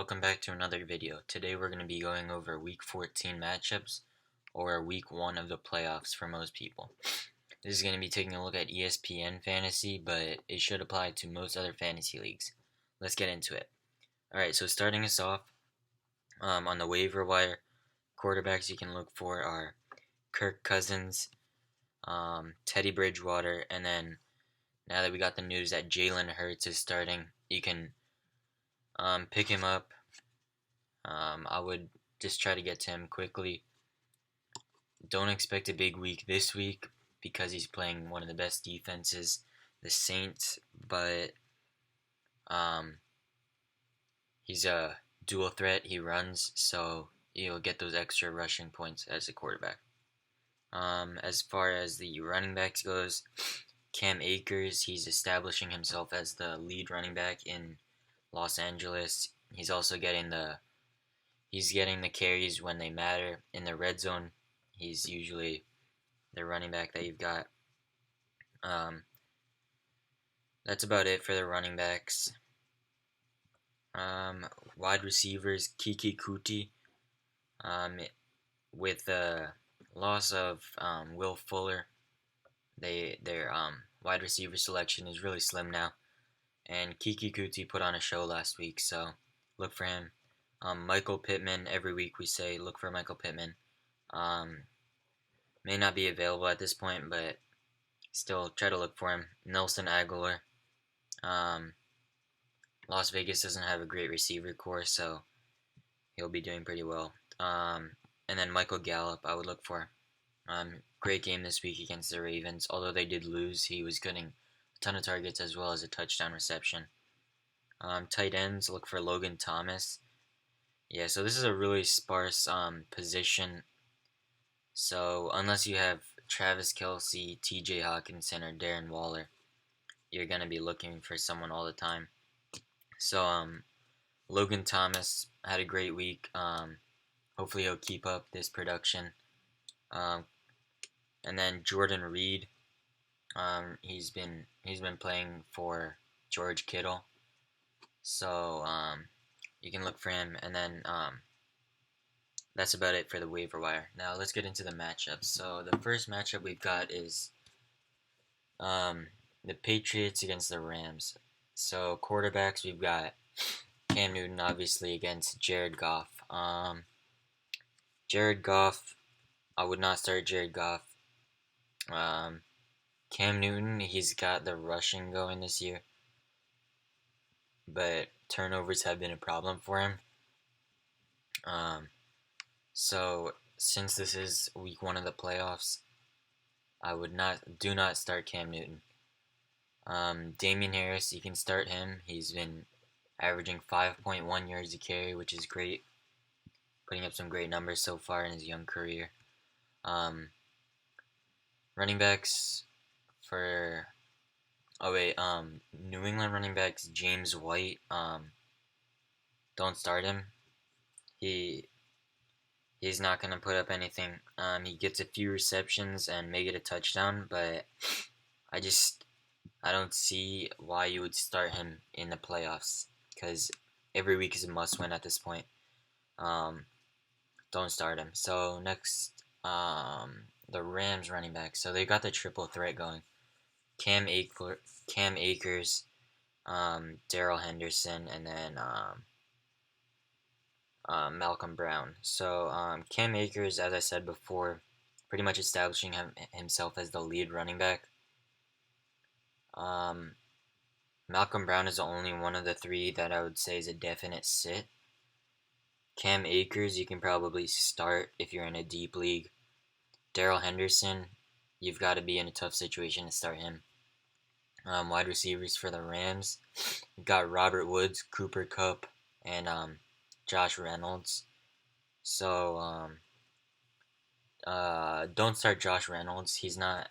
Welcome back to another video. Today we're going to be going over Week 14 matchups, or Week 1 of the playoffs for most people. This is going to be taking a look at ESPN Fantasy, but it should apply to most other fantasy leagues. Let's get into it. Alright, so starting us off, on the waiver wire, quarterbacks you can look for are Kirk Cousins, Teddy Bridgewater, and then now that we got the news that Jalen Hurts is starting, you can pick him up. I would just try to get to him quickly. Don't expect a big week this week because he's playing one of the best defenses, the Saints, but he's a dual threat. He runs, so you'll get those extra rushing points as a quarterback. As far as the running backs goes, Cam Akers, he's establishing himself as the lead running back in Los Angeles. He's also getting the carries when they matter in the red zone. He's usually the running back that you've got. That's about it for the running backs. Wide receivers, Kiki Kuti. With the loss of Will Fuller, their wide receiver selection is really slim now. And Kiki Kuti put on a show last week, so look for him. Michael Pittman, every week we say look for Michael Pittman. May not be available at this point, but still try to look for him. Nelson Aguilar. Las Vegas doesn't have a great receiver core, so he'll be doing pretty well. And then Michael Gallup, I would look for. Great game this week against the Ravens. Although they did lose, he was getting a ton of targets as well as a touchdown reception. Tight ends, look for Logan Thomas. Yeah, so this is a really sparse position. So unless you have Travis Kelce, TJ Hawkinson, or Darren Waller, you're going to be looking for someone all the time. So Logan Thomas had a great week. Hopefully he'll keep up this production. And then Jordan Reed, he's been playing for George Kittle. So you can look for him, and then that's about it for the waiver wire. Now let's get into the matchups. So the first matchup we've got is the Patriots against the Rams. So quarterbacks, we've got Cam Newton obviously against Jared Goff. Jared Goff, I would not start Jared Goff. Cam Newton, he's got the rushing going this year, but turnovers have been a problem for him. So since this is week 1 of the playoffs, I would do not start Cam Newton. Damian Harris, you can start him. He's been averaging 5.1 yards a carry, which is great. Putting up some great numbers so far in his young career. Running backs for New England running backs, James White. Don't start him. He's not gonna put up anything. He gets a few receptions and may get a touchdown, but I don't see why you would start him in the playoffs, because every week is a must-win at this point. Don't start him. So next, the Rams running back. So they got the triple threat going. Cam Akers, Darrell Henderson, and then Malcolm Brown. So Cam Akers, as I said before, pretty much establishing himself as the lead running back. Malcolm Brown is the only one of the three that I would say is a definite sit. Cam Akers, you can probably start if you're in a deep league. Darrell Henderson, you've got to be in a tough situation to start him. Wide receivers for the Rams, you've got Robert Woods, Cooper Kupp, and Josh Reynolds. So don't start Josh Reynolds. He's had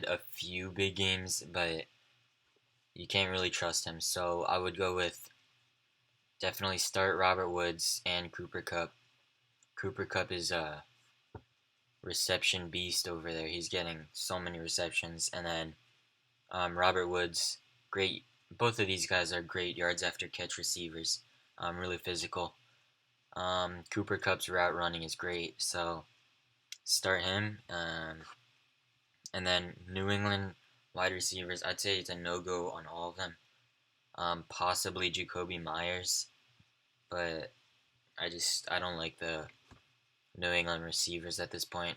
a few big games, but you can't really trust him. So I would go with definitely start Robert Woods and Cooper Kupp. Cooper Kupp is a reception beast over there. He's getting so many receptions. And then Robert Woods, great both of these guys are great yards after catch receivers. Really physical. Cooper Kupp's route running is great, so start him. And then New England wide receivers, I'd say it's a no-go on all of them. Possibly Jacoby Myers, but I don't like the New England receivers at this point.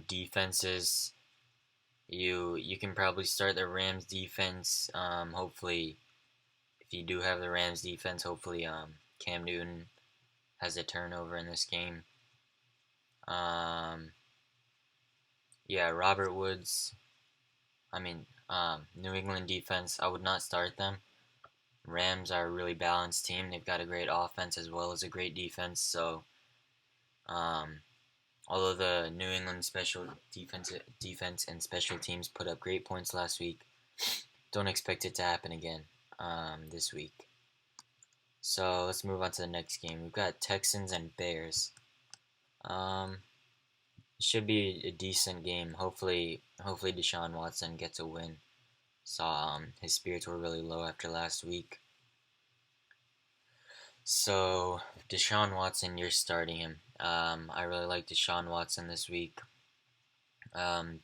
Defenses, you can probably start the Rams defense. Hopefully, if you do have the Rams defense, hopefully Cam Newton has a turnover in this game. Yeah, Robert Woods. New England defense, I would not start them. Rams are a really balanced team. They've got a great offense as well as a great defense. So, although the New England special defense and special teams put up great points last week, don't expect it to happen again this week. So let's move on to the next game. We've got Texans and Bears. Should be a decent game. Hopefully Deshaun Watson gets a win. Saw his spirits were really low after last week. So Deshaun Watson, you're starting him. I really like Deshaun Watson this week.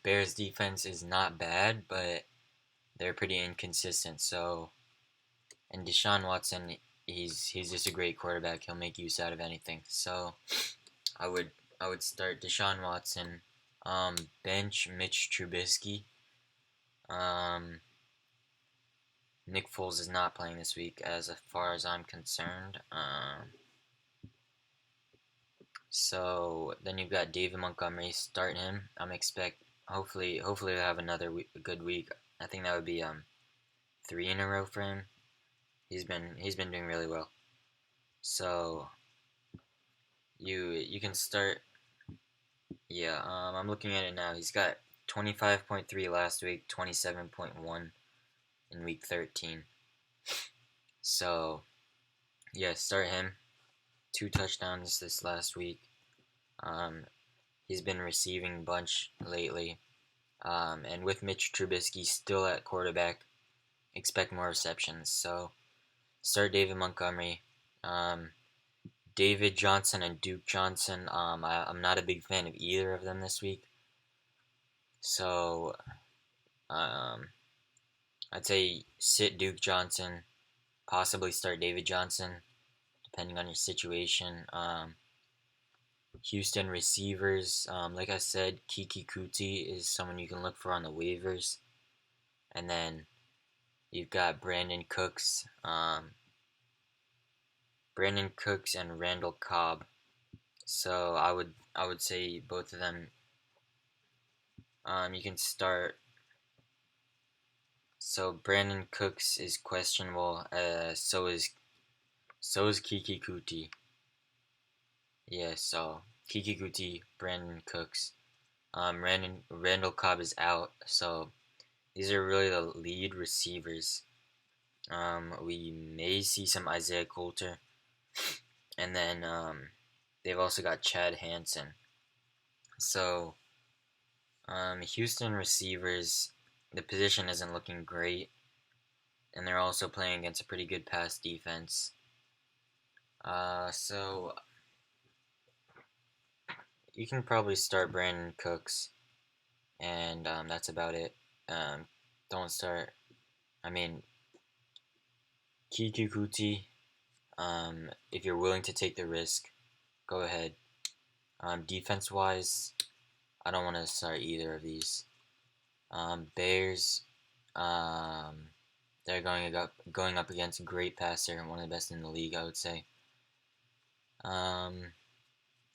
Bears defense is not bad, but they're pretty inconsistent. So, and Deshaun Watson, he's just a great quarterback. He'll make use out of anything. So, I would start Deshaun Watson. Bench Mitch Trubisky. Nick Foles is not playing this week, as far as I'm concerned. So then you've got David Montgomery. Start him. Hopefully he'll have another good week. I think that would be 3 in a row for him. He's been doing really well. So you can start. Yeah, I'm looking at it now. He's got 25.3 last week, 27.1 in week 13. So yeah, start him. 2 touchdowns this last week. He's been receiving a bunch lately. And with Mitch Trubisky still at quarterback, expect more receptions. So start David Montgomery. David Johnson and Duke Johnson, I'm not a big fan of either of them this week. So I'd say sit Duke Johnson, possibly start David Johnson, depending on your situation. Houston receivers, like I said, Kiki Kuti is someone you can look for on the waivers. And then you've got Brandon Cooks and Randall Cobb. So I would say both of them. You can start. So Brandon Cooks is questionable. So is Kiki Kuti. Yeah, so Kiki Kuti, Brandon Cooks. Randall Cobb is out. So these are really the lead receivers. We may see some Isaiah Coulter. And then they've also got Chad Hansen. So Houston receivers, the position isn't looking great. And they're also playing against a pretty good pass defense. So you can probably start Brandon Cooks. And that's about it. Don't start. Kiki Kuti, if you're willing to take the risk, go ahead. Defense-wise, I don't want to start either of these. Bears, they're going up against a great passer, one of the best in the league, I would say. And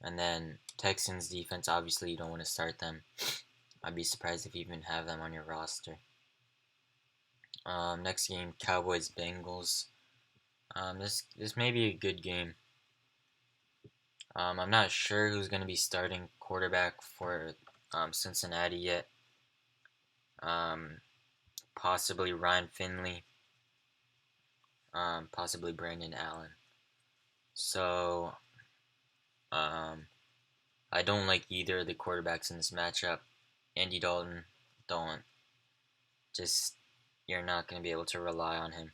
then Texans defense, obviously you don't want to start them. I'd be surprised if you even have them on your roster. Next game, Cowboys Bengals. This may be a good game. I'm not sure who's going to be starting quarterback for Cincinnati yet. Possibly Ryan Finley. Possibly Brandon Allen. So, I don't like either of the quarterbacks in this matchup. Andy Dalton, don't. Just you're not going to be able to rely on him.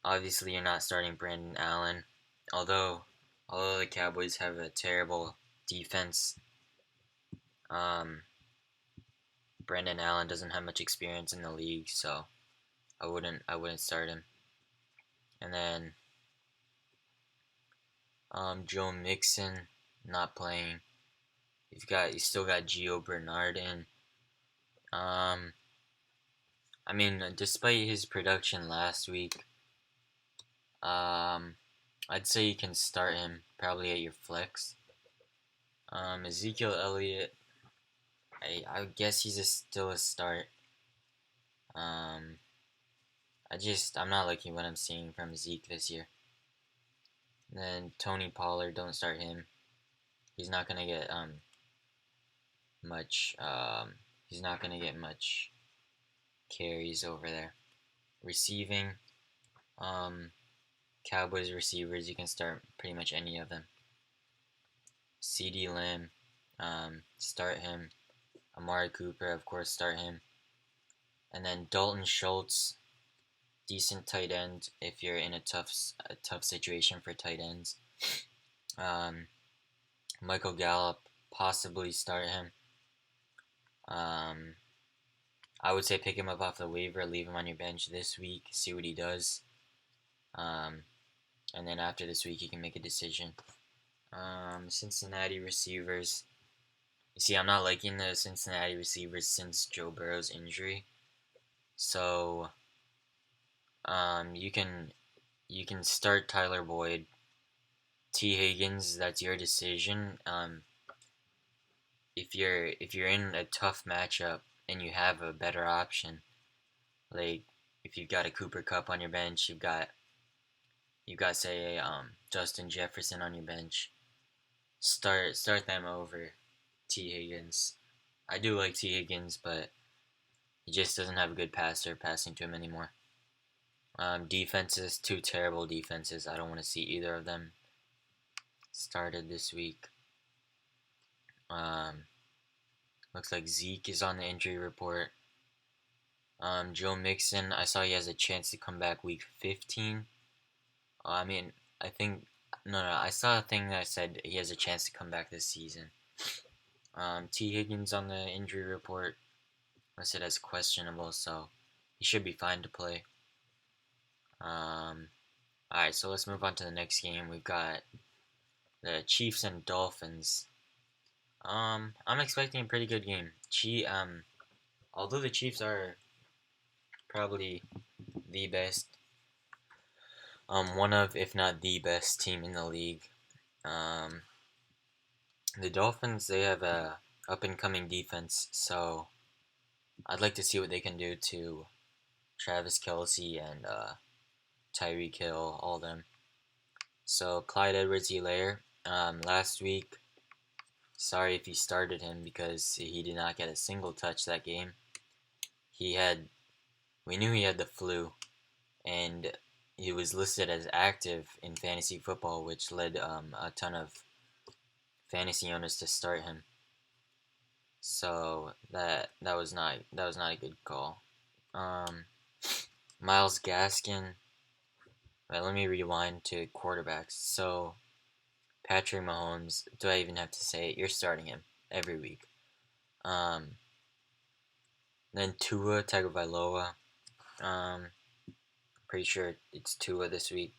Obviously, you're not starting Brandon Allen, although the Cowboys have a terrible defense. Brandon Allen doesn't have much experience in the league, so I wouldn't start him. And then Joe Mixon not playing. You still got Gio Bernard in. I mean, despite his production last week, I'd say you can start him probably at your flex. Ezekiel Elliott, I guess he's still a start. I'm not liking what I'm seeing from Zeke this year. And then Tony Pollard, don't start him. He's not gonna get much. He's not gonna get much carries over there. Receiving, Cowboys receivers, you can start pretty much any of them. CeeDee Lamb, start him. Amari Cooper, of course, start him. And then Dalton Schultz, decent tight end if you're in a tough situation for tight ends. Michael Gallup, possibly start him. I would say pick him up off the waiver, leave him on your bench this week, see what he does. And then after this week, you can make a decision. Cincinnati receivers. You see, I'm not liking the Cincinnati receivers since Joe Burrow's injury. So, you can start Tyler Boyd. T. Higgins, that's your decision. If you're in a tough matchup and you have a better option, like if you've got a Cooper Kupp on your bench, you've got say Justin Jefferson on your bench, start them over T. Higgins. I do like T. Higgins, but he just doesn't have a good passer passing to him anymore. Defenses, two terrible defenses. I don't want to see either of them started this week. Looks like Zeke is on the injury report. Joe Mixon, I saw he has a chance to come back week 15. I saw a thing that said he has a chance to come back this season. T. Higgins on the injury report listed as questionable, so he should be fine to play. Alright, so let's move on to the next game. We've got the Chiefs and Dolphins. I'm expecting a pretty good game. Although the Chiefs are probably the best, one of, if not the best team in the league. The Dolphins, they have a up-and-coming defense, so I'd like to see what they can do to Travis Kelce and Tyreek Hill, all of them. So Clyde Edwards-Helaire, last week, sorry if you started him because he did not get a single touch that game. We knew he had the flu, and he was listed as active in fantasy football, which led a ton of fantasy owners to start him. So that was not a good call. Myles Gaskin. Right, let me rewind to quarterbacks. So Patrick Mahomes, do I even have to say it? You're starting him every week. Then Tua Tagovailoa. Pretty sure it's Tua this week.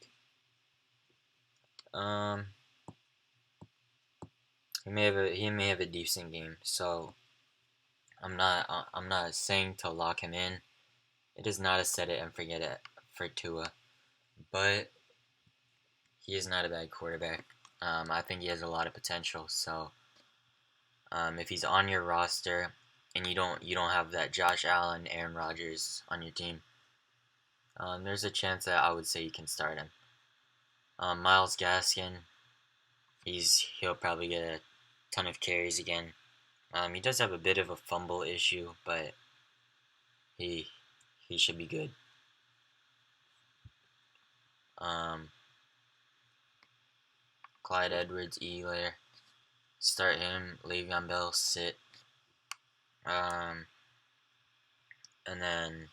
He may have a decent game, so I'm not saying to lock him in. It is not a set it and forget it for Tua, but he is not a bad quarterback. I think he has a lot of potential. So if he's on your roster and you don't have that Josh Allen, Aaron Rodgers on your team, there's a chance that I would say you can start him. Myles Gaskin, he'll probably get a ton of carries again. He does have a bit of a fumble issue, but he should be good. Clyde Edwards-Helaire, start him. Le'Veon Bell, sit. And then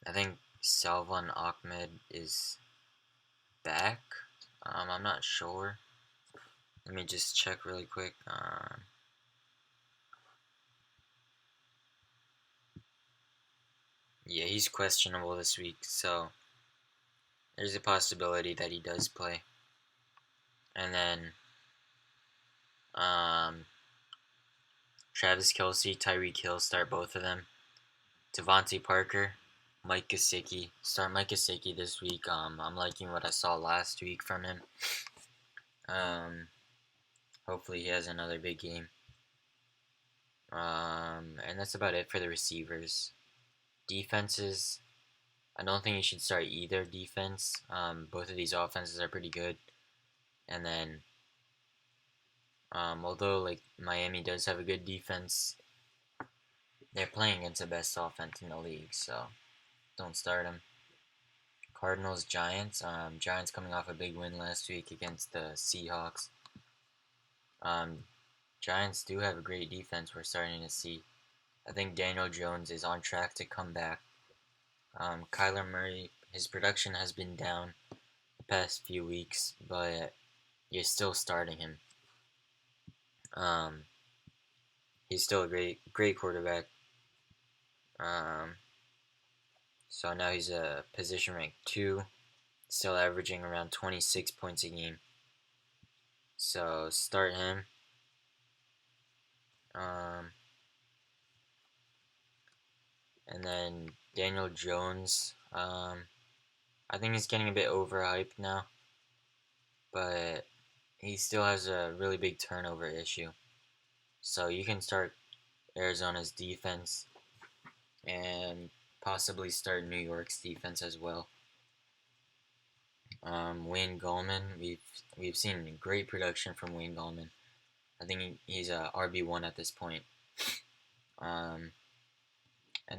I think Salvan Ahmed is back. I'm not sure. Let me just check really quick. Yeah, he's questionable this week, so there's a possibility that he does play. And then um, Travis Kelce, Tyreek Hill, start both of them. Devontae Parker, Mike Gesicki. Start Mike Gesicki this week. I'm liking what I saw last week from him. Um, hopefully he has another big game. And that's about it for the receivers. Defenses, I don't think you should start either defense. Both of these offenses are pretty good. And then, although like Miami does have a good defense, they're playing against the best offense in the league, so don't start them. Cardinals, Giants. Giants coming off a big win last week against the Seahawks. Giants do have a great defense. We're starting to see. I think Daniel Jones is on track to come back. Kyler Murray, his production has been down the past few weeks, but you're still starting him. He's still a great quarterback. So now he's a position rank 2, still averaging around 26 points a game. So start him. And then Daniel Jones. I think he's getting a bit overhyped now, but he still has a really big turnover issue. So you can start Arizona's defense and possibly start New York's defense as well. Wayne Gallman, we've seen great production from Wayne Gallman. I think he's a RB1 at this point. And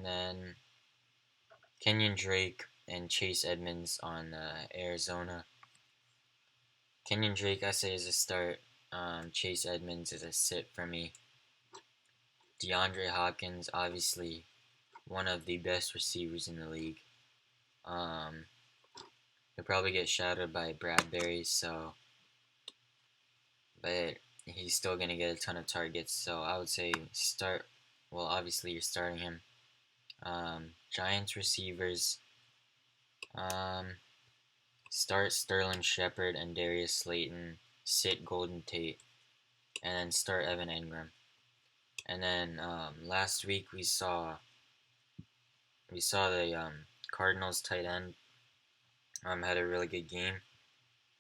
then Kenyon Drake and Chase Edmonds on Arizona. Kenyon Drake, I say, is a start. Chase Edmonds is a sit for me. DeAndre Hopkins, obviously one of the best receivers in the league. He'll probably get shadowed by Bradbury, but he's still gonna get a ton of targets. So I would say start. Well, obviously you're starting him. Giants receivers. Start Sterling Shepard and Darius Slayton. Sit Golden Tate, and then start Evan Engram. And then last week we saw the Cardinals tight end had a really good game,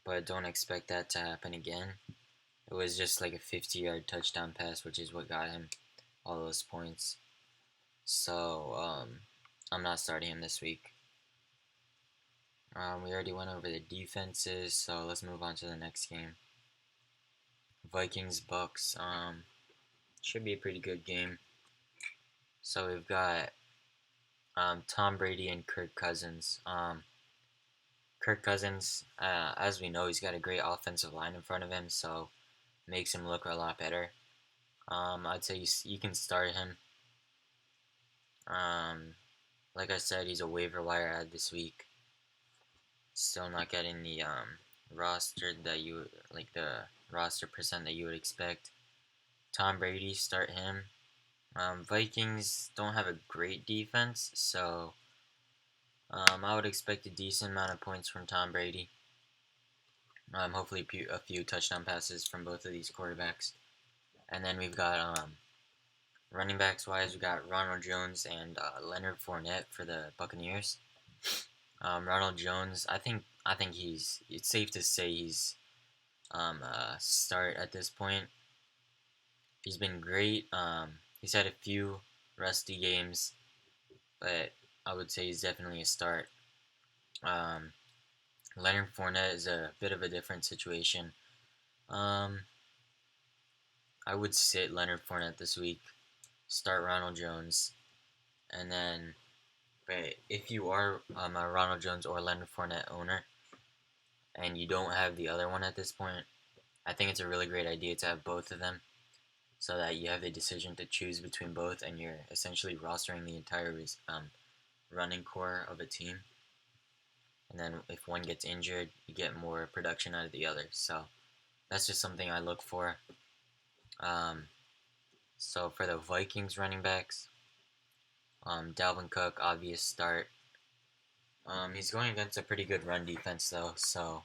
but don't expect that to happen again. It was just like a 50-yard touchdown pass, which is what got him all those points. So I'm not starting him this week. We already went over the defenses, so let's move on to the next game. Vikings Bucks. Should be a pretty good game. So we've got Tom Brady and Kirk Cousins. Kirk Cousins, as we know, he's got a great offensive line in front of him, so makes him look a lot better. I'd say you can start him. Like I said, he's a waiver wire ad this week. Still not getting the roster that you like, the roster percent that you would expect. Tom Brady, start him. Vikings don't have a great defense, so I would expect a decent amount of points from Tom Brady. Hopefully a few touchdown passes from both of these quarterbacks. And then we've got running backs wise, we got Ronald Jones and Leonard Fournette for the Buccaneers. Ronald Jones, I think it's safe to say he's start at this point. He's been great. He's had a few rusty games, but I would say he's definitely a start. Leonard Fournette is a bit of a different situation. I would sit Leonard Fournette this week, start Ronald Jones, and then, but if you are a Ronald Jones or Leonard Fournette owner, and you don't have the other one at this point, I think it's a really great idea to have both of them. so that you have the decision to choose between both, and you're essentially rostering the entire running core of a team. And then if one gets injured, you get more production out of the other. So that's just something I look for. So for the Vikings running backs, Dalvin Cook, obvious start. He's going against a pretty good run defense though, so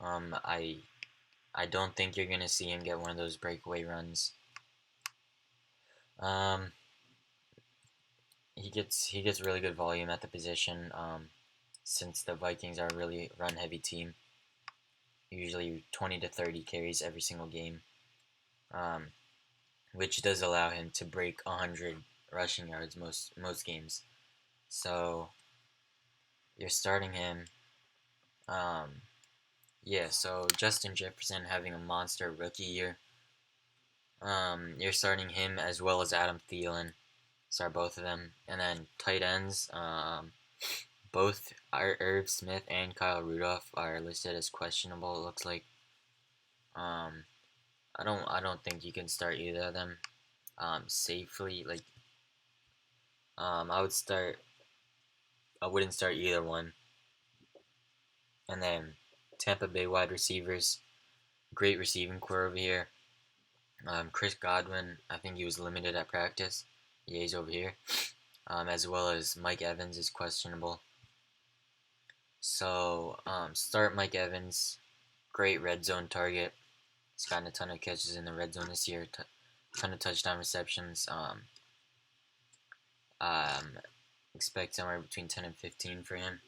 I don't think you're gonna see him get one of those breakaway runs. Um, he gets really good volume at the position. Since the Vikings are a really run heavy team, usually 20 to 30 carries every single game, which does allow him to break 100 rushing yards most games. So you're starting him. Yeah, so Justin Jefferson having a monster rookie year. You're starting him as well as Adam Thielen. Start both of them. And then tight ends, both Irv Smith and Kyle Rudolph are listed as questionable, it looks like. I don't think you can start either of them safely. Like I wouldn't start either one. And then Tampa Bay wide receivers, great receiving core over here. Chris Godwin, I think he was limited at practice. Yeah, he's over here. As well as Mike Evans is questionable. So start Mike Evans. Great red zone target. He's gotten a ton of catches in the red zone this year. Ton of touchdown receptions. Expect somewhere between 10 and 15 for him.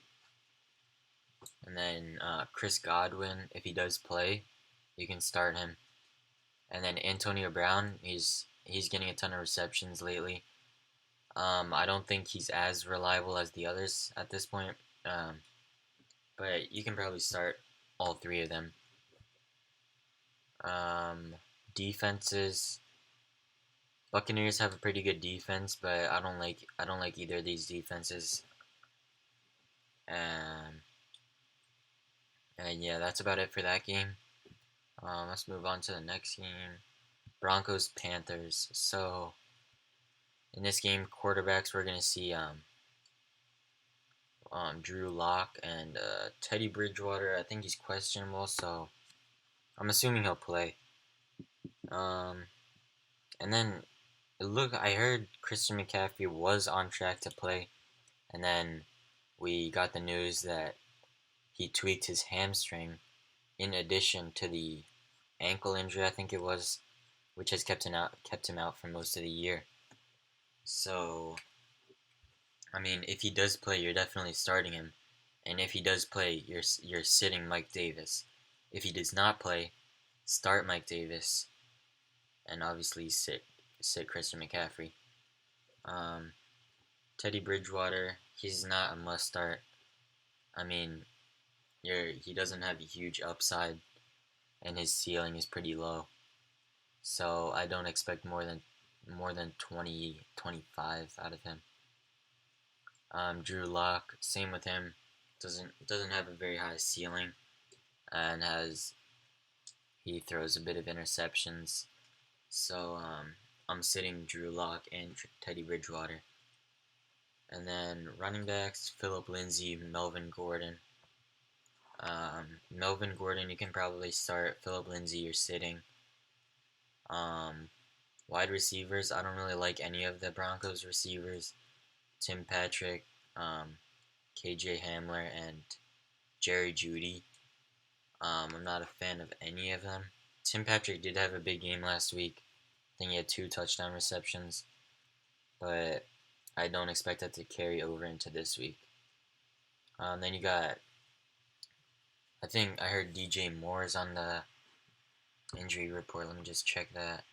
And then Chris Godwin, if he does play, you can start him. And then Antonio Brown, he's getting a ton of receptions lately. I don't think he's as reliable as the others at this point. But you can probably start all three of them. Defenses. Buccaneers have a pretty good defense, but I don't like either of these defenses. And yeah, that's about it for that game. Let's move on to the next game. Broncos Panthers. So in this game, quarterbacks we're gonna see Drew Lock and Teddy Bridgewater. I think he's questionable, so I'm assuming he'll play. And then I heard Christian McCaffrey was on track to play, and then we got the news that he tweaked his hamstring in addition to the ankle injury, I think it was, which has kept him out for most of the year. So, I mean, if he does play, you're definitely starting him, and if he does play, you're sitting Mike Davis. If he does not play, start Mike Davis, and obviously sit Christian McCaffrey. Teddy Bridgewater, he's not a must start. I mean, he doesn't have a huge upside, and his ceiling is pretty low. So I don't expect more than 20, 25 out of him. Drew Lock, same with him. Doesn't have a very high ceiling, and he throws a bit of interceptions. So I'm sitting Drew Lock and Teddy Bridgewater. And then running backs, Phillip Lindsay, Melvin Gordon. Melvin Gordon, you can probably start. Phillip Lindsay, you're sitting. Wide receivers, I don't really like any of the Broncos receivers. Tim Patrick, KJ Hamler, and Jerry Jeudy. I'm not a fan of any of them. Tim Patrick did have a big game last week. I think he had 2 touchdown receptions. But I don't expect that to carry over into this week. Then you got, I think I heard DJ Moore is on the injury report. Let me just check that.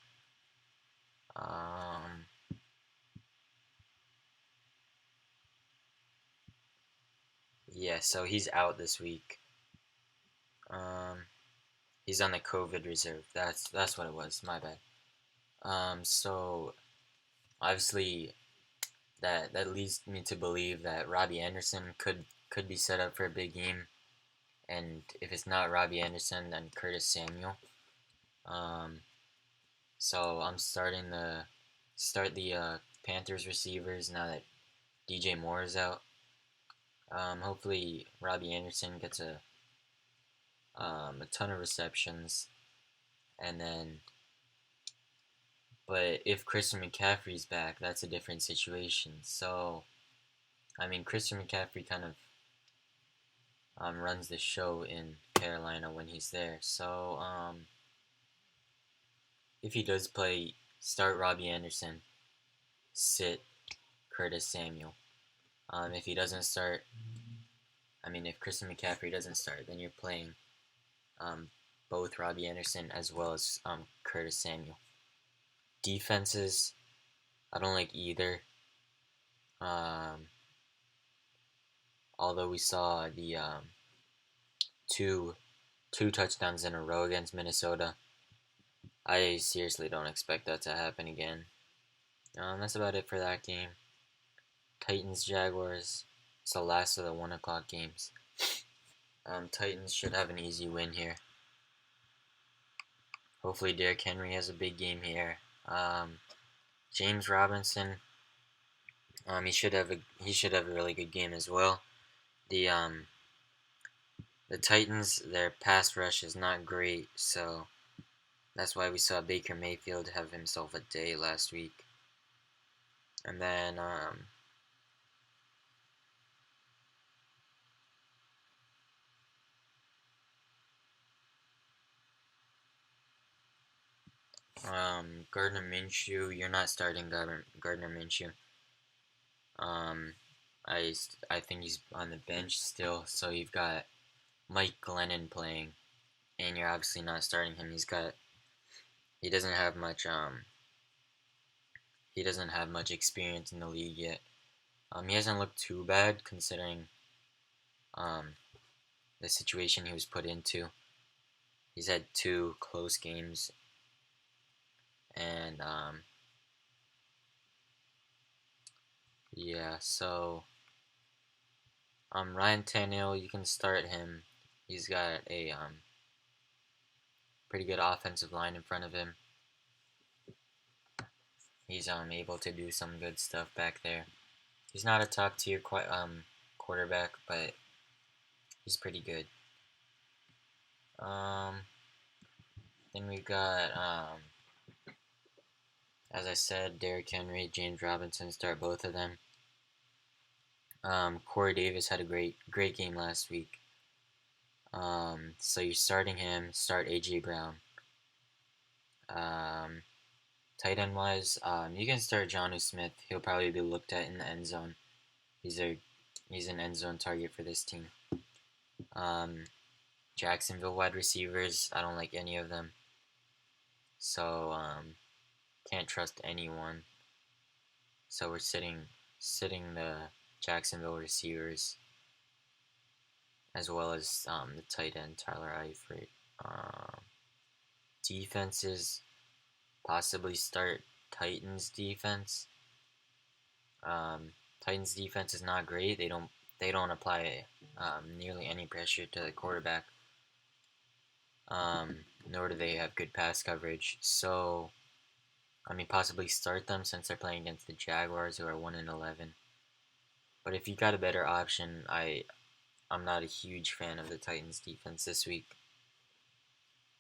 Yeah, so he's out this week. He's on the COVID reserve. That's what it was. My bad. So obviously that leads me to believe that Robbie Anderson could be set up for a big game, and if it's not Robbie Anderson, then Curtis Samuel. So I'm starting the Panthers receivers now that DJ Moore is out. Hopefully Robbie Anderson gets a ton of receptions, and then but if Christian McCaffrey's back, that's a different situation. So I mean Christian McCaffrey kind of runs the show in Carolina when he's there. So if he does play, start Robbie Anderson, sit Curtis Samuel. If he doesn't start, I mean, if Christian McCaffrey doesn't start, then you're playing both Robbie Anderson as well as Curtis Samuel. Defenses, I don't like either. Although we saw the two touchdowns in a row against Minnesota, I seriously don't expect that to happen again. That's about it for that game. Titans Jaguars. It's the last of the 1 o'clock games. Titans should have an easy win here. Hopefully Derrick Henry has a big game here. James Robinson. He should have a really good game as well. The Titans, their pass rush is not great, so that's why we saw Baker Mayfield have himself a day last week. And then Gardner Minshew, you're not starting Gardner Minshew. I think he's on the bench still, so you've got Mike Glennon playing, and you're obviously not starting him. He doesn't have much experience in the league yet. He hasn't looked too bad considering the situation he was put into. He's had 2 close games, and yeah, so Ryan Tannehill, you can start him. He's got a pretty good offensive line in front of him. He's able to do some good stuff back there. He's not a top tier quarterback, but he's pretty good. Then we've got as I said, Derrick Henry, James Robinson, start both of them. Corey Davis had a great game last week. So you're starting him. Start AJ Brown. Tight end wise, you can start Jonnu Smith. He'll probably be looked at in the end zone. He's an end zone target for this team. Jacksonville wide receivers, I don't like any of them. So can't trust anyone. So we're sitting the Jacksonville receivers, as well as the tight end Tyler Eifert. Defenses, possibly start Titans defense. Titans defense is not great. They don't apply nearly any pressure to the quarterback. Nor do they have good pass coverage. So, I mean, possibly start them since they're playing against the Jaguars, who are 1-11. But if you got a better option, I'm not a huge fan of the Titans defense this week.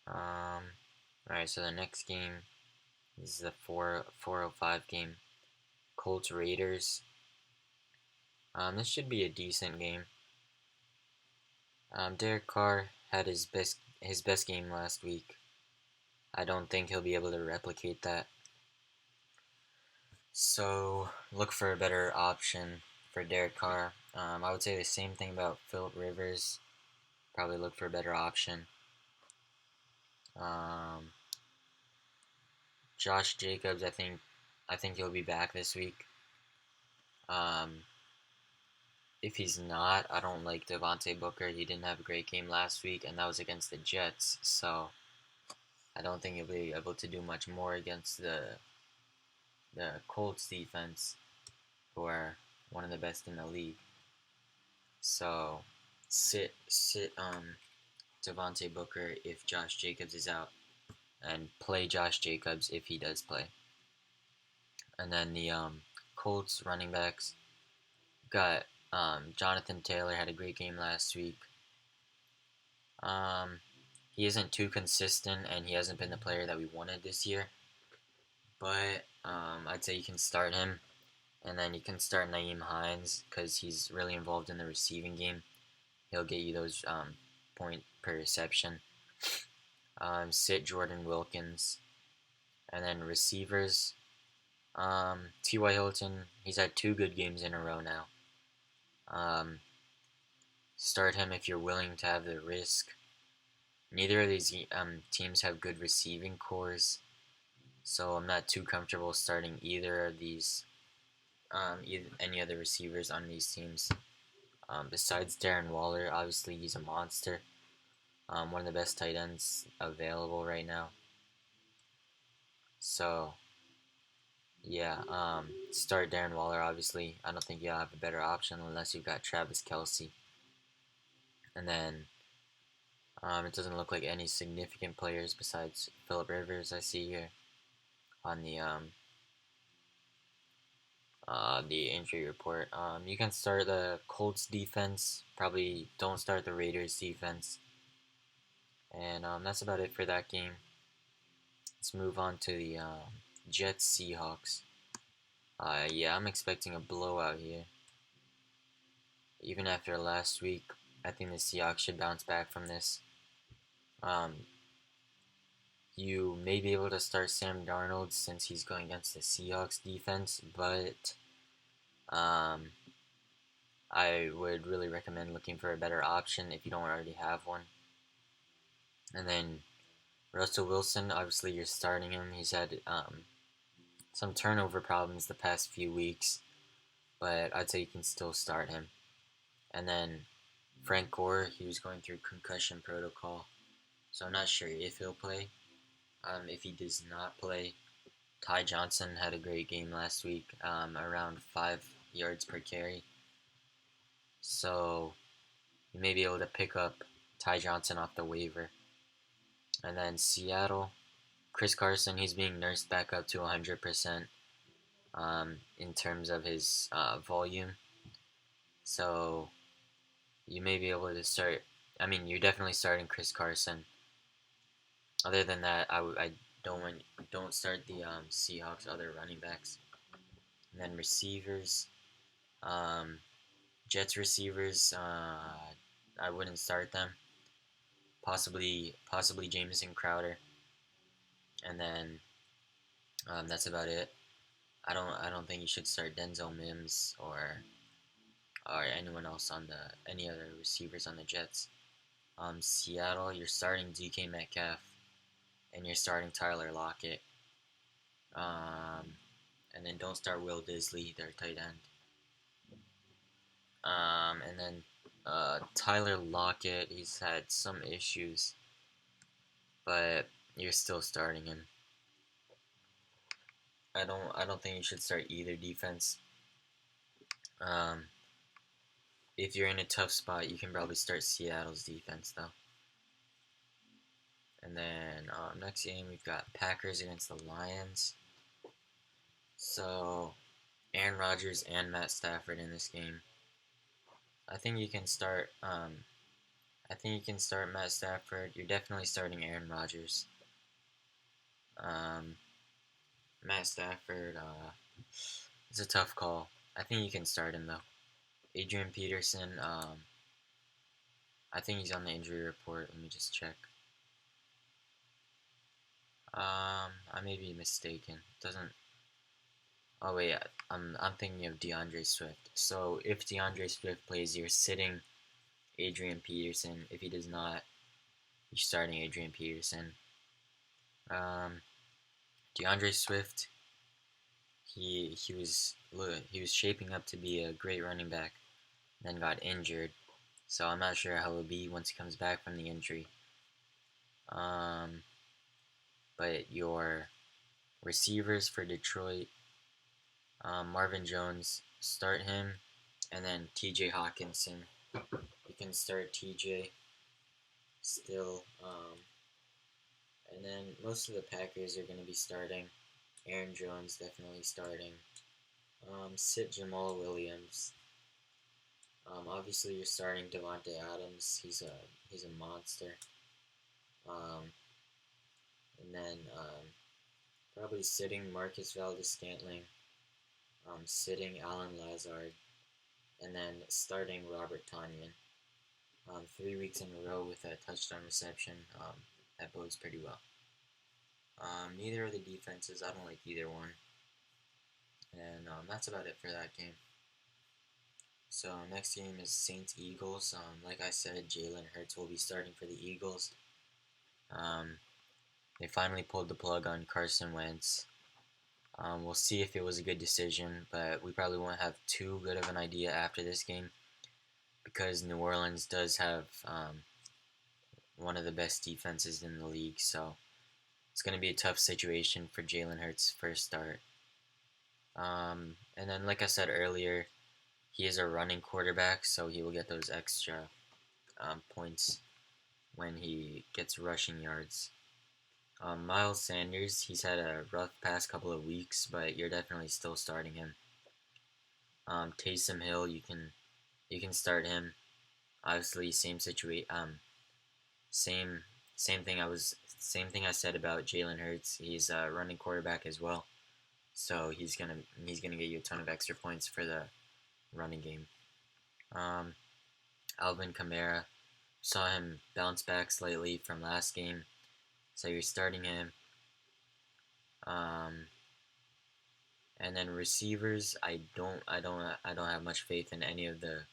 Alright, so the next game is the 4:05 game. Colts Raiders. This should be a decent game. Derek Carr had his best game last week. I don't think he'll be able to replicate that. So look for a better option for Derek Carr. I would say the same thing about Philip Rivers. Probably look for a better option. Josh Jacobs, I think he'll be back this week. If he's not, I don't like Devontae Booker. He didn't have a great game last week, and that was against the Jets. So I don't think he'll be able to do much more against the Colts defense, who are one of the best in the league. So sit Devontae Booker if Josh Jacobs is out. and play Josh Jacobs if he does play. And then the Colts running backs got Jonathan Taylor had a great game last week. He isn't too consistent, and he hasn't been the player that we wanted this year. But I'd say you can start him, and then you can start Nyheim Hines because he's really involved in the receiving game. He'll get you those point per reception. Sit Jordan Wilkins, and then receivers. T.Y. Hilton, he's had 2 good games in a row now. Start him if you're willing to have the risk. Neither of these teams have good receiving cores, so I'm not too comfortable starting either of these, any other receivers on these teams. Besides Darren Waller, obviously he's a monster. One of the best tight ends available right now. So, yeah, start Darren Waller, obviously. I don't think you'll have a better option unless you've got Travis Kelce. And then, it doesn't look like any significant players besides Phillip Rivers I see here on the injury report. You can start the Colts defense. Probably don't start the Raiders defense. And that's about it for that game. Let's move on to the Jets Seahawks. Yeah, I'm expecting a blowout here. Even after last week, I think the Seahawks should bounce back from this. You may be able to start Sam Darnold since he's going against the Seahawks defense, but I would really recommend looking for a better option if you don't already have one. And then Russell Wilson, obviously you're starting him. He's had some turnover problems the past few weeks, but I'd say you can still start him. And then Frank Gore, he was going through concussion protocol, so I'm not sure if he'll play. If he does not play, Ty Johnson had a great game last week, around 5 yards per carry. So you may be able to pick up Ty Johnson off the waiver. And then Seattle, Chris Carson, he's being nursed back up to 100% in terms of his volume. So you may be able to start. I mean, you're definitely starting Chris Carson. Other than that, I don't start the Seahawks other running backs. And then receivers, Jets receivers, I wouldn't start them. Possibly Jamison Crowder, and then that's about it. I don't think you should start Denzel Mims or anyone else on any other receivers on the Jets. Seattle, you're starting DK Metcalf, and you're starting Tyler Lockett. And then don't start Will Disley, their tight end. And then Tyler Lockett, he's had some issues, but you're still starting him. I don't think you should start either defense. If you're in a tough spot, you can probably start Seattle's defense though. And then next game we've got Packers against the Lions. So Aaron Rodgers and Matt Stafford in this game. I think you can start. Matt Stafford. You're definitely starting Aaron Rodgers. Matt Stafford. It's a tough call. I think you can start him though. Adrian Peterson. I think he's on the injury report. Let me just check. I may be mistaken. Doesn't. Oh wait, I'm thinking of DeAndre Swift. So if DeAndre Swift plays, you're sitting Adrian Peterson. If he does not, you're starting Adrian Peterson. DeAndre Swift, he was shaping up to be a great running back, then got injured. So I'm not sure how he'll be once he comes back from the injury. But your receivers for Detroit, Marvin Jones, start him, and then T.J. Hawkinson. You can start T.J. still, And then most of the Packers are going to be starting. Aaron Jones definitely starting. Sit Jamal Williams. Obviously, you're starting Davante Adams. He's a monster. Um, and then probably sitting Marcus Valdes-Scantling. Sitting Alan Lazard, and then starting Robert Tonyan. 3 weeks in a row with a touchdown reception. That bodes pretty well. Neither of the defenses, I don't like either one. And that's about it for that game. So next game is Saints Eagles. Like I said, Jalen Hurts will be starting for the Eagles. They finally pulled the plug on Carson Wentz. We'll see if it was a good decision, but we probably won't have too good of an idea after this game because New Orleans does have one of the best defenses in the league. So it's going to be a tough situation for Jalen Hurts' first start. And then, like I said earlier, he is a running quarterback, so he will get those extra points when he gets rushing yards. Miles Sanders, he's had a rough past couple of weeks, but you're definitely still starting him. Taysom Hill, you can start him. Obviously, same situation. Same same thing I said about Jalen Hurts. He's a running quarterback as well, so he's gonna get you a ton of extra points for the running game. Um, Alvin Kamara, saw him bounce back slightly from last game, so you're starting him. Um, and then receivers, I don't have much faith in any of the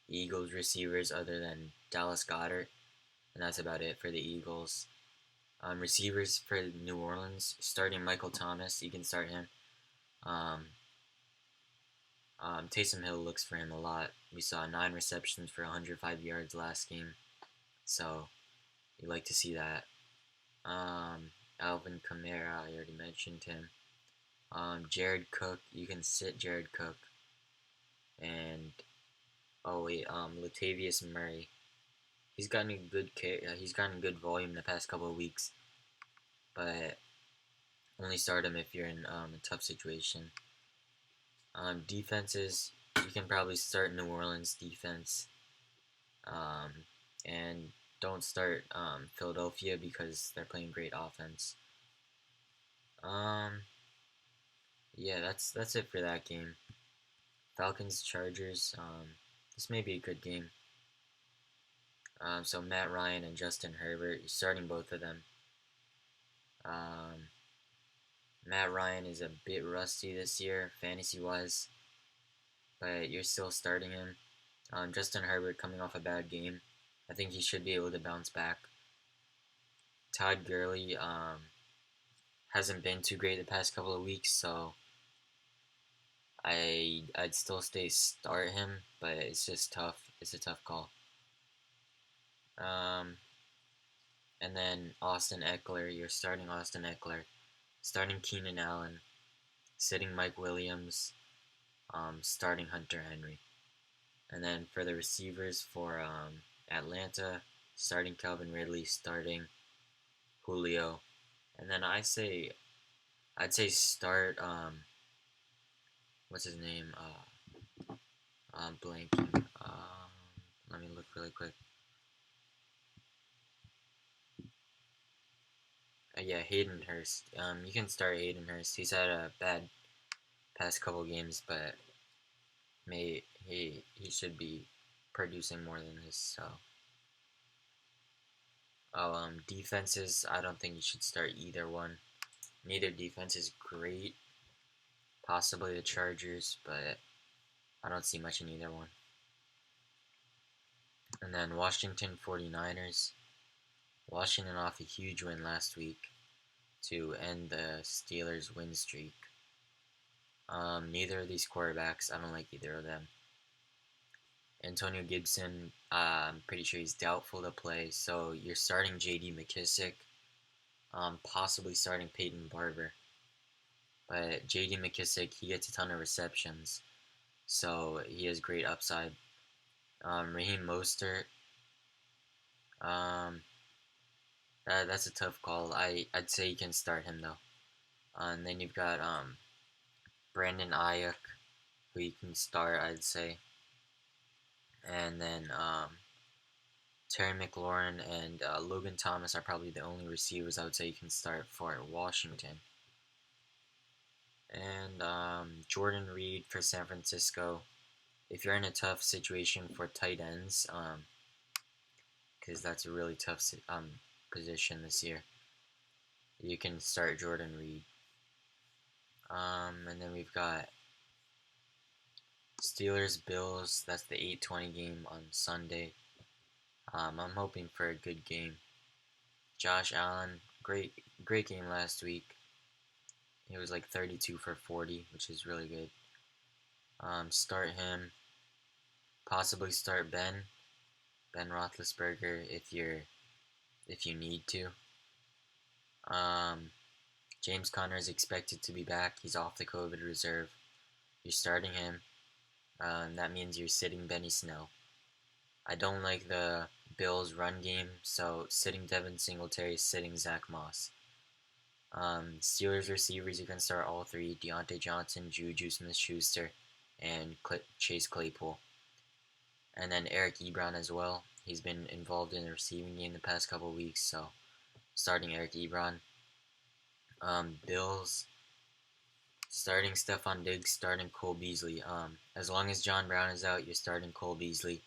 Eagles receivers other than Dallas Goedert, and that's about it for the Eagles. Receivers for New Orleans, starting Michael Thomas, you can start him. Um, Taysom Hill looks for him a lot. We saw 9 receptions for 105 yards last game, so you like to see that. Alvin Kamara, I already mentioned him. Jared Cook, you can sit Jared Cook. And Latavius Murray. He's gotten good volume the past couple of weeks, but only start him if you're in a tough situation. Defenses, you can probably start New Orleans defense, and don't start Philadelphia because they're playing great offense. Yeah, that's it for that game. Falcons Chargers. This may be a good game. So Matt Ryan and Justin Herbert, you're starting both of them. Matt Ryan is a bit rusty this year, fantasy-wise, but you're still starting him. Justin Herbert coming off a bad game. I think he should be able to bounce back. Todd Gurley hasn't been too great the past couple of weeks, so I'd still start him, but it's just tough. It's a tough call. And then Austin Eckler, you're starting Austin Eckler, starting Keenan Allen, sitting Mike Williams, starting Hunter Henry. And then for the receivers for Atlanta, starting Calvin Ridley, starting Julio. And then I'd say start what's his name? I'm blanking. Let me look really quick. Yeah, Hayden Hurst. You can start Hayden Hurst. He's had a bad past couple games, but he should be producing more than this. So, defenses. I don't think you should start either one. Neither defense is great. Possibly the Chargers, but I don't see much in either one. And then Washington 49ers. Washington off a huge win last week to end the Steelers' win streak. Neither of these quarterbacks, I don't like either of them. Antonio Gibson, I'm pretty sure he's doubtful to play, so you're starting J.D. McKissick, possibly starting Peyton Barber. But J.D. McKissick, he gets a ton of receptions, so he has great upside. Raheem Mostert, That's a tough call. I'd say you can start him though. And then you've got Brandon Ayuk, who you can start, I'd say. And then Terry McLaurin and Logan Thomas are probably the only receivers I would say you can start for Washington. And Jordan Reed for San Francisco. If you're in a tough situation for tight ends, because that's a really tough position this year, you can start Jordan Reed. And then we've got Steelers Bills. That's the 8:20 game on Sunday. I'm hoping for a good game. Josh Allen, great game last week. He was like 32 for 40, which is really good. Start him. Possibly start Ben Roethlisberger if you need to. James Conner is expected to be back. He's off the COVID reserve. You're starting him. That means you're sitting Benny Snell. I don't like the Bills' run game, so sitting Devin Singletary, sitting Zach Moss. Steelers receivers, you can start all three: Deontay Johnson, Juju Smith-Schuster, and Chase Claypool. And then Eric Ebron as well. He's been involved in the receiving game the past couple weeks, so starting Eric Ebron. Bills, starting Stephon Diggs, starting Cole Beasley. As long as John Brown is out, you're starting Cole Beasley.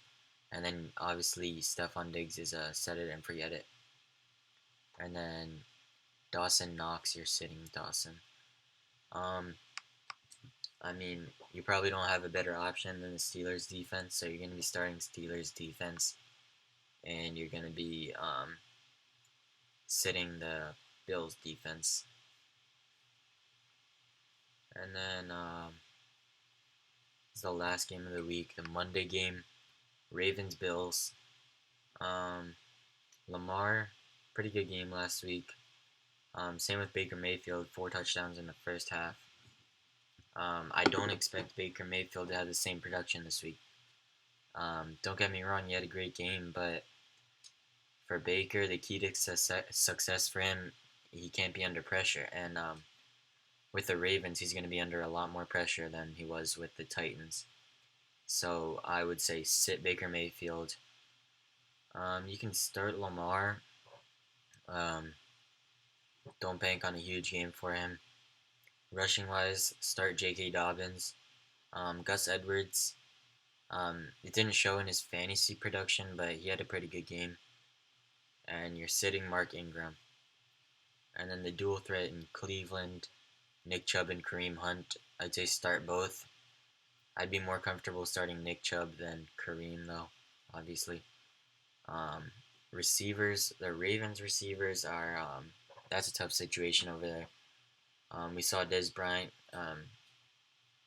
And then obviously Stephon Diggs is a set it and forget it. And then Dawson Knox, you're sitting Dawson. I mean, you probably don't have a better option than the Steelers defense, so you're going to be starting Steelers defense, and you're going to be sitting the Bills defense. And then it's the last game of the week, the Monday game, Ravens Bills. Lamar, pretty good game last week. Same with Baker Mayfield, 4 touchdowns in the first half. I don't expect Baker Mayfield to have the same production this week. Don't get me wrong, he had a great game, but for Baker, the key to success for him, he can't be under pressure. And with the Ravens, he's going to be under a lot more pressure than he was with the Titans. So I would say sit Baker Mayfield. You can start Lamar. Don't bank on a huge game for him. Rushing wise, start J.K. Dobbins. Gus Edwards, it didn't show in his fantasy production, but he had a pretty good game. And you're sitting Mark Ingram. And then the dual threat in Cleveland, Nick Chubb and Kareem Hunt, I'd say start both. I'd be more comfortable starting Nick Chubb than Kareem, though, obviously. Receivers, the Ravens receivers are, that's a tough situation over there. We saw Dez Bryant.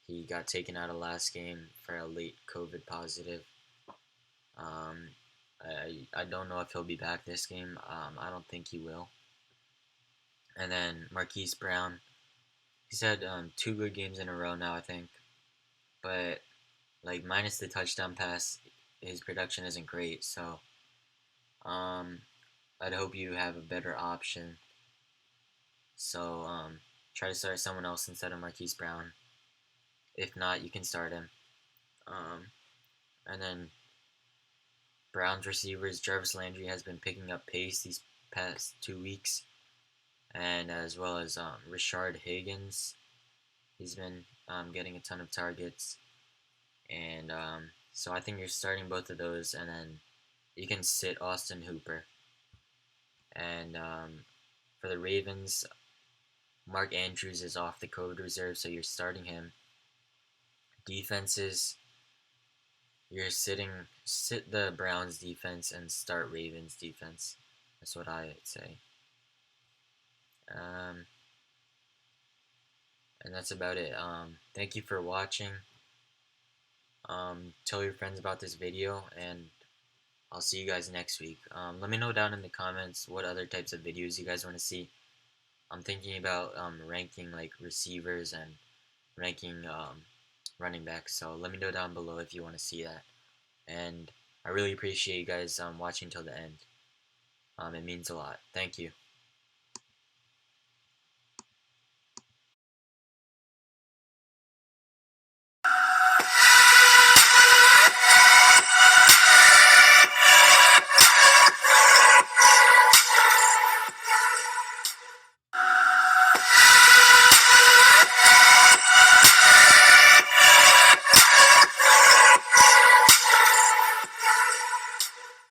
He got taken out of last game for a late COVID positive. I don't know if he'll be back this game. I don't think he will. And then Marquise Brown. He's had 2 good games in a row now, I think. But, like, minus the touchdown pass, his production isn't great. So, I'd hope you have a better option. So, try to start someone else instead of Marquise Brown. If not, you can start him. And then Browns receivers, Jarvis Landry has been picking up pace these past 2 weeks. And as well as Rashard Higgins. He's been getting a ton of targets. And so I think you're starting both of those. And then you can sit Austin Hooper. And for the Ravens, Mark Andrews is off the COVID reserve, so you're starting him. Defenses, you're sit the Browns defense and start Ravens defense. That's what I would say. And that's about it. Thank you for watching. Tell your friends about this video, and I'll see you guys next week. Let me know down in the comments what other types of videos you guys want to see. I'm thinking about ranking like receivers and ranking running backs. So let me know down below if you want to see that. And I really appreciate you guys watching till the end. It means a lot. Thank you.